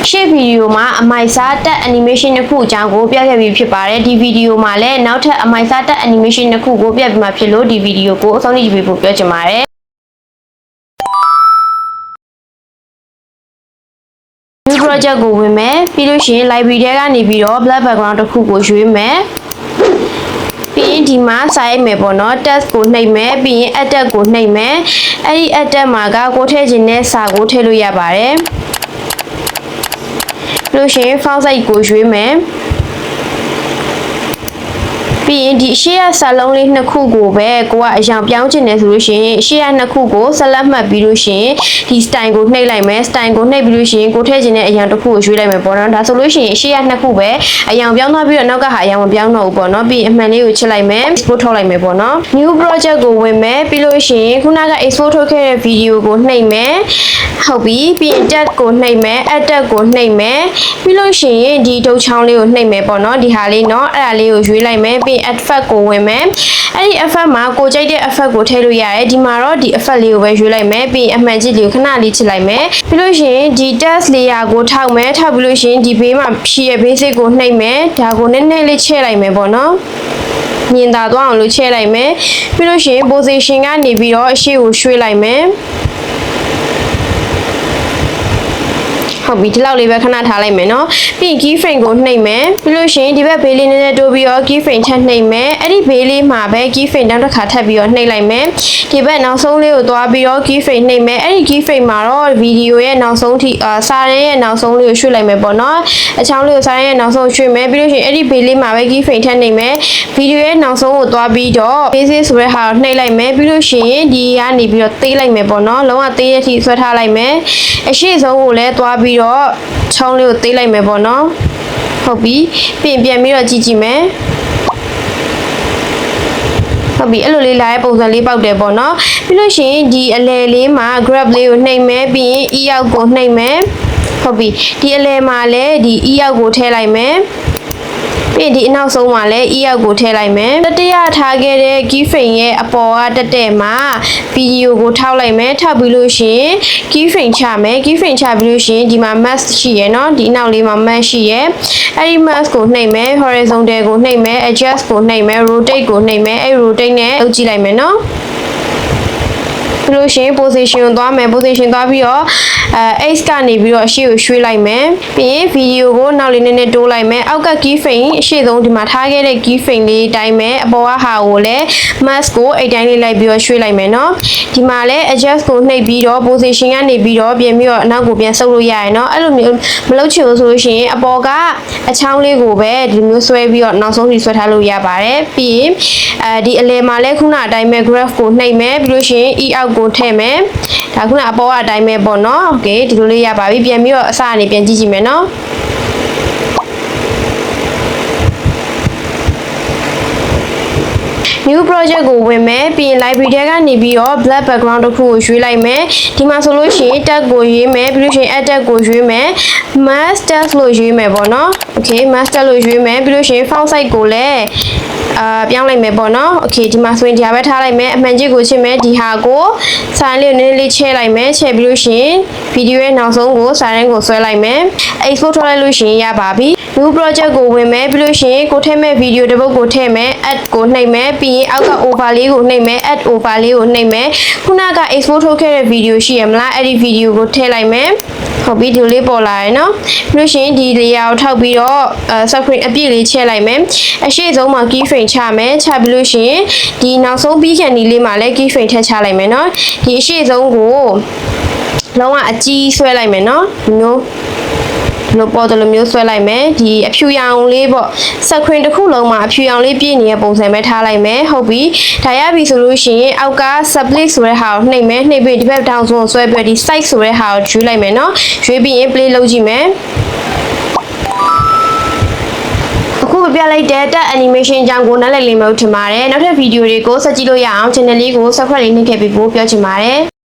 ရှေ့ဗီဒီယိုမှာအမိုက်စားတက် animation တစ်ခုအကြောင်းကိုပြခဲ့ပြီးဖြစ်ပါတယ်ဒီဗီဒီယိုမှာလည်းနောက်ထပ်အမိုက်စားတက် animation တစ်ခုကိုပြပြီးမှဖြစ်လို့ဒီဗီဒီယိုကိုအဆုံးထိကြည့်ပေးဖို့ပြောချင်ပါတယ် new project ကိုဝင်မယ်ပြီးလို့ရှိရင် library ထဲကနေပြီးတော့ black background တစ်ခုကိုရွေးမယ်ပြီးရင်ဒီမှာစာရိုက်မယ်ပေါ့နော် text ကိုနှိပ်မယ်ပြီးရင် add ကိုနှိပ်မယ်အဲ့ဒီ add မှာကကိုထည့်ခြင်းနဲ့စာကိုထည့်လို့ရပါတယ်လို့ရှိရင် font size ကိုရွေးမယ်ပြီးရင်ဒီရှေ့ရစာလုံးလေးနှစ်ခုကိုပဲကိုကအရောင်ပြောင်းချင်တယ်ဆိုလို့ရှိရင်ရှေ့ရနှစ်ခုကိုဆက်လက်မှတ်ပြီးလို့ရှိရင်ဒီ style ကိုနှိပ်လိုက်မယ် style ကိုနှိပ်ပြီးလို့ရှိရင်ကိုထည့်ချင်တဲ့အရောင်တစ်ခုကိုရွေးလိုက်မယ်ပေါ့နော်ဒါဆိုလို့ရှိရင်ရှေ့ရနှစ်ခုပဲအရောင်ပြောင်းသွားပြီးတော့နောက်ကဟာအရောင်မပြောင်းတော့ဘူးပေါ့နော်ပြီးအမှန်လေးကိုချစ်လိုက်မယ် export ထုတ်လိုက်မယ်ပေါ့နော် new project ကိုဝင်မယ်ပြီးလို့ရှိရင်ခုနက export ထုတ်ခဲ့တဲ့ video ကိုနှိပ်မယ်ဟုတ်ပြီပြီးရင် tag ကိုနှိပ်မယ် add tag ကိုနှိပ်မယ်ပြီးလို့ရှိရင်ဒီဒုတ်ချောင်းလေးကိုနှိပ်မယ်ပေါ့နော်ဒီဟာလေးเนาะအဲ့ဒါလေးကိုရွေးလိုက်မယ်ပြီး effect ကိုဝင်မယ်အဲ့ဒီ effect မှာကိုကြိုက်တဲ့ effect ကိုထည့်လို့ရတယ်ဒီမှာတော့ဒီ effect လေးကိုပဲရွေးလိုက်မယ်ပြီးအမှန်ကြီးလေးကိုခဏလေးချစ်လိုက်မယ်ပြီးလို့ရှိရင်ဒီ text layer ကိုထောက်မယ်ထောက်ပြီးလို့ရှိရင်ဒီဘေးမှာရှိရဲ့ basic ကိုနှိပ်မယ်ဒါကိုနည်းနည်းလေးချဲ့လိုက်မယ်ပေါ့နော်မြင်သာသွားအောင်လို့ချဲ့လိုက်မယ်ပြီးလို့ရှိရင် position ကနေပြီးတော့အရှေ့ကိုရွှေ့လိုက်မယ်ဟုတ်ပြီဒီလောက်လေးပဲခဏထားလိုက်မယ်เนาะပြီးရင် key frame ကိုနှိပ်မယ်ပြီးလို့ရှိရင်ဒီဘက်ဘေးလေးနည်းနည်းတိုးပြီးတော့ key frame ထပ်နှိပ်မယ်အဲ့ဒီဘေးလေးမှာပဲ key frame နောက်တစ်ခါထပ်ပြီးတော့နှိပ်လိုက်မယ်ဒီဘက်နောက်ဆုံးလေးကိုသွားပြီးတော့ key frame နှိပ်မယ်အဲ့ဒီ key frame မှာတော့ဗီဒီယိုရဲ့နောက်ဆုံးထိစာရင်းရဲ့နောက်ဆုံးလေးကိုရွှေ့လိုက်မယ်ပေါ့เนาะအချောင်းလေးကိုစာရင်းရဲ့နောက်ဆုံးရွှေ့မယ်ပြီးလို့ရှိရင်အဲ့ဒီဘေးလေးမှာပဲ key frame ထပ်နှိပ်မယ်ဗီဒီယိုရဲ့နောက်ဆုံးကိုသွားပြီးတော့ basic ဆိုတဲ့ဟာကိုနှိပ်လိုက်မယ်ပြီးလို့ရှိရင်ဒီကနေပြီးတော့သေးလိုက်မယ်ပေါ့เนาะလုံးဝသေးတဲ့အထိဆွဲထားလိုက်မယ်အရှိဆုံးကိုလည်းသွားပြီးတော့ချောင်းလေးကိုသေးလိုက်မယ်ပေါ့နော်ဟုတ်ပြီပြန်ပြီးတော့ကြည့်မယ်ဟုတ်ပြီအဲ့လိုလေးလာတဲ့ပုံစံလေးပေါက်တယ်ပေါ့နော်ပြီးလို့ရှိရင်ဒီအလဲလေးမှာ grab လေးကိုနှိပ်မယ်ပြီးရင် e ရောက်ကိုနှိပ်မယ်ဟုတ်ပြီဒီအလဲမှာလည်းဒီ e ရောက်ကိုထည့်လိုက်မယ်ပြီးဒီအနောက်ဆုံးမှာလည်း e ရောက်ကိုထည့်လိုက်မယ်တတိယထားခဲ့တဲ့ key frame ရဲ့အပေါ်ကတက်တဲ့မှာဗီဒီယိုကိုထောက်လိုက်မယ်ထောက်ပြီးလို့ရှိရင် key frame ချမယ် key frame ချပြီးလို့ရှိရင်ဒီမှာ mask ရှိရယ်เนาะဒီအနောက်လေးမှာ mask ရှိရယ်အဲ့ဒီ mask ကိုနှိပ်မယ် horizontal ကိုနှိပ်မယ် adjust ကိုနှိပ်မယ် rotate ကိုနှိပ်မယ်အဲ့ rotate နဲ့လုပ်ကြည့်လိုက်မယ်เนาะလို့ရှိရင် position ကိုသွားမယ် position သွားပြီးတော့x ကနေပြီးတော့အရှေ့ကိုရွှေ့လိုက်မယ်ပြီးရင်ဗီဒီယိုကိုနောက်လေးနည်းနည်းတိုးလိုက်မယ်အောက်က key frame အရှေ့ဆုံးဒီမှာထားခဲ့တဲ့ key frame လေးတိုင်းမယ်အပေါ်ကဟာကိုလည်း mask ကိုအဲ့တိုင်းလေးလိုက်ပြီးတော့ရွှေ့လိုက်မယ်เนาะဒီမှာလည်း adjust ကိုနှိပ်ပြီးတော့ position ကနေပြီးတော့ပြင်ပြီးတော့အနောက်ကိုပြန်ဆုပ်လို့ရရယ်เนาะအဲ့လိုမျိုးမလုပ်ချင်ဘူးဆိုလို့ရှိရင်အပေါ်ကအချောင်းလေးကိုပဲဒီမျိုးဆွဲပြီးတော့နောက်ဆုံးထိဆွဲထားလို့ရပါတယ်ပြီးရင်ဒီအလယ်မှာလည်းခုနအတိုင်းပဲ graph ကိုနှိပ်မယ်ပြီးလို့ရှိရင် e out ကိုထည့်မယ်ဒါခုနအပေါ်ကအတိုင်းပဲပေါ့နော်โอเคဒီလိုလေးရပါပြီပြန်ပြီးတော့အစကနေပြန်ကြည့်ကြည့်မယ်နော်new project ကိုဝင်မယ်ပြီးရင် library ထဲကနေပြီးတော့ black background တစ်ခုကိုရွေးလိုက်မယ်ဒီမှာဆိုလို့ရှိရင် tag ကိုရွေးမယ်ပြီးလို့ရှိရင် add tag ကိုရွေးမယ် master လို့ရွေးမယ်ပေါ့နော်โอเค master လို့ရွေးမယ်ပြီးလို့ရှိရင် font size ကိုလည်းပြောင်းလိုက်မယ်ပေါ့နော်โอเคဒီမှာဆိုရင်ဒီဟာပဲထားလိုက်မယ်အမှန်ကြီးကိုချစ်မယ်ဒီဟာကိုစာရင်းလေးကိုနည်းနည်းလေးချဲ့လိုက်မယ်ချဲ့ပြီးလို့ရှိရင်ဗီဒီယိုရဲ့နောက်ဆုံးကိုစာရင်းကိုဆွဲလိုက်မယ် export ထုတ်လိုက်လို့ရှိရင်ရပါပြီ new project ကိုဝင်မယ်ပြီးလို့ရှိရင်ကိုထည့်မဲ့ဗီဒီယိုတစ်ပုဒ်ကိုထည့်မယ် add ကိုနှိပ်မယ်ပြီးရင်အောက်က over လေးကိုနှိပ်မယ် add over လေးကိုနှိပ်မယ်ခုနက export ထုတ်ခဲ့တဲ့ဗီဒီယိုရှိရမလားအဲ့ဒီဗီဒီယိုကိုထည့်လိုက်မယ်ဟုတ်ပြီဒီလေးပေါ်လာရယ်နော်ပြီးလို့ရှိရင်ဒီ layer ကိုထောက်ပြီးတော့ screen အပြည့်လေးချဲ့လိုက်မယ်အရှိဆုံးမှာ key frame ချမယ်ချပြီးလို့ရှိရင်ဒီနောက်ဆုံးပြီးခံဒီလေးမှာလည်း key frame ထည့်ချလိုက်မယ်နော်ဒီအရှိဆုံးကိုလုံးဝအကြီးဆွဲလိုက်မယ်နော်ဒီမျိုးလို့ပေါ်တယ်လို့မျိုးဆွဲလိုက်မယ်ဒီအဖြူရောင်လေးပေါ့ screen တစ်ခုလုံးမှာအဖြူရောင်လေးပြည့်နေတဲ့ပုံစံပဲထားလိုက်မယ်ဟုတ်ပြီဒါရပြီဆိုလို့ရှိရင်အောက်က split ဆိုတဲ့ဟာကိုနှိပ်မယ်နှိပ်ပြီးဒီဘက်တောင်ဆုံးဆွဲပြီးဒီ size ဆိုတဲ့ဟာကိုရွေးလိုက်မယ်နော်ရွေးပြီးရင် play လုပ်ကြည့်မယ်အခုပြလိုက်တဲ့ tab animation အကြောင်းကိုနားလည်လိမ့်မယ်လို့ထင်ပါတယ်နောက်ထပ်ဗီဒီယိုတွေကိုဆက်ကြည့်လို့ရအောင် channel လေးကို subscribe လေးနှိပ်ခဲ့ပြီးဖို့ပြောချင်ပါတယ်